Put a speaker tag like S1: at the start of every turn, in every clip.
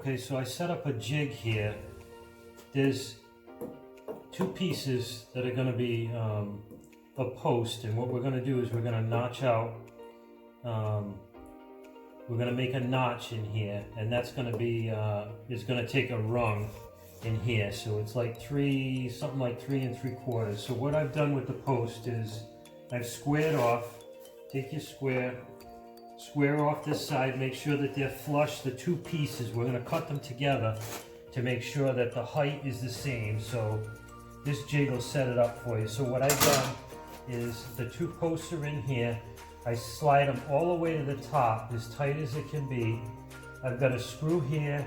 S1: Okay, so I set up a jig here. There's two pieces that are going to be a post, and what we're going to do is we're going to notch out, we're going to make a notch in here, and that's going to be, it's going to take a rung in here, so it's like something like 3 3/4. So what I've done with the post is I've squared off. Take your square off this side, make sure that they're flush, the two pieces. We're going to cut them together to make sure that the height is the same. So this jig will set it up for you. So what I've done is the two posts are in here. I slide them all the way to the top as tight as it can be. I've got a screw here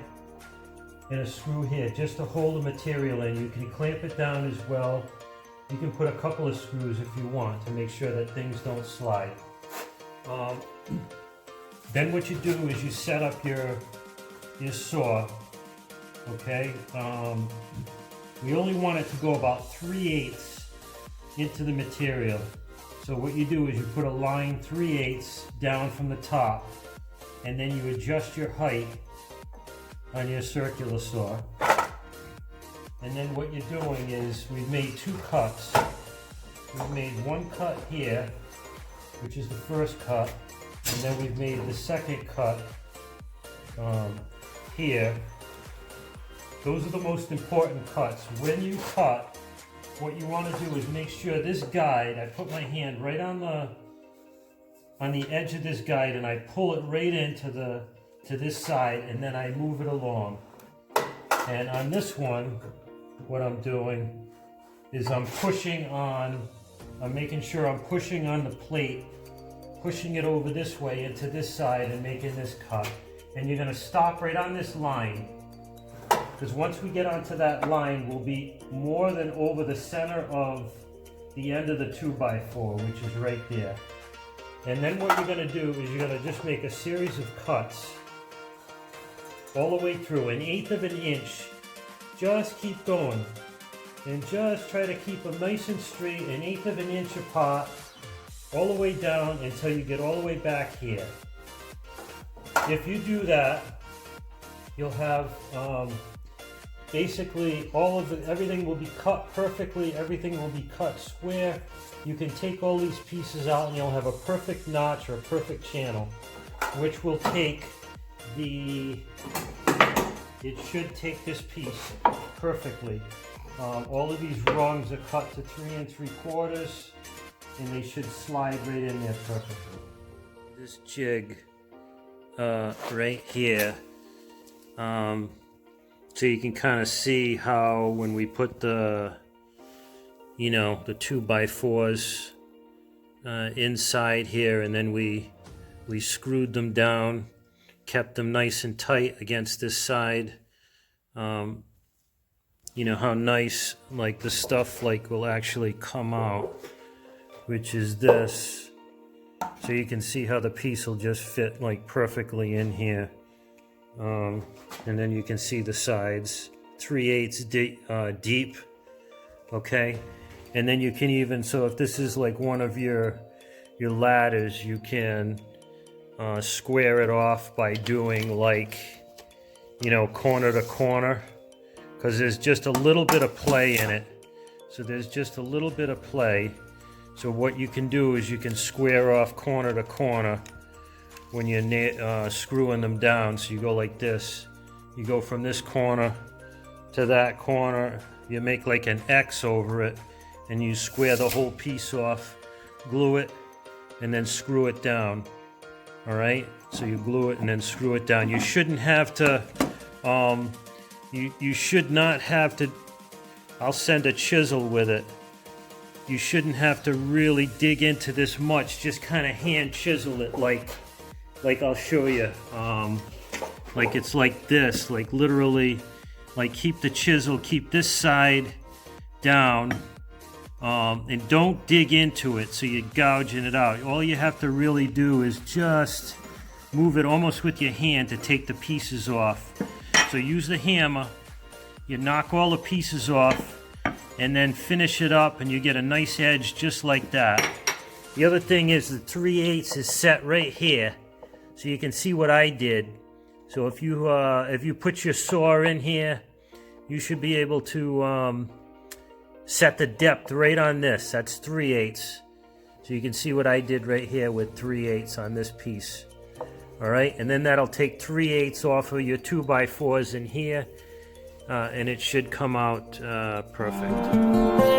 S1: and a screw here just to hold the material in. You can clamp it down as well. You can put a couple of screws if you want to make sure that things don't slide. Then what you do is you set up your saw, okay? We only want it to go about 3/8 into the material. So what you do is you put a line 3/8 down from the top, and then you adjust your height on your circular saw. And then what you're doing is we've made two cuts. We've made one cut here, which is the first cut, and then we've made the second cut here. Those are the most important cuts. When you cut, what you want to do is make sure this guide, I put my hand right on the edge of this guide and I pull it right into to this side, and then I move it along. And on this one, what I'm doing is I'm making sure I'm pushing on the plate, pushing it over this way into this side and making this cut. And you're going to stop right on this line, because once we get onto that line, we'll be more than over the center of the end of the 2x4, which is right there. And then what you're going to do is you're going to just make a series of cuts all the way through, 1/8 of an inch. Just keep going and just try to keep them nice and straight, 1/8 of an inch apart, all the way down until you get all the way back here. If you do that, you'll have basically everything will be cut perfectly, everything will be cut square. You can take all these pieces out and you'll have a perfect notch or a perfect channel, which will take it should take this piece perfectly. All of these rungs are cut to 3 3/4, and they should slide right in there perfectly. This jig right here, so you can kind of see how when we put the 2x4s inside here, and then we screwed them down, kept them nice and tight against this side. How nice, like the stuff will actually come out, which is this. So you can see how the piece will just fit perfectly in here. And then you can see the sides, 3/8 deep, okay? And then you can even, so if this is one of your ladders, you can square it off by doing corner to corner, because there's just a little bit of play in it. So there's just a little bit of play. So what you can do is you can square off corner to corner when you're screwing them down. So you go like this. You go from this corner to that corner. You make an X over it, and you square the whole piece off, glue it, and then screw it down. All right? So you glue it and then screw it down. You shouldn't have to, you should not have to, I'll send a chisel with it. You shouldn't have to really dig into this much. Just kind of hand chisel it like I'll show you. It's like this, literally, keep the chisel, keep this side down, and don't dig into it so you're gouging it out. All you have to really do is just move it almost with your hand to take the pieces off. So use the hammer, you knock all the pieces off, and then finish it up, and you get a nice edge just like that. The other thing is the 3/8 is set right here, so you can see what I did. So if you put your saw in here, you should be able to set the depth right on this. That's 3/8. So you can see what I did right here with 3/8 on this piece. All right, and then that'll take 3/8 off of your 2x4s in here, and it should come out perfect.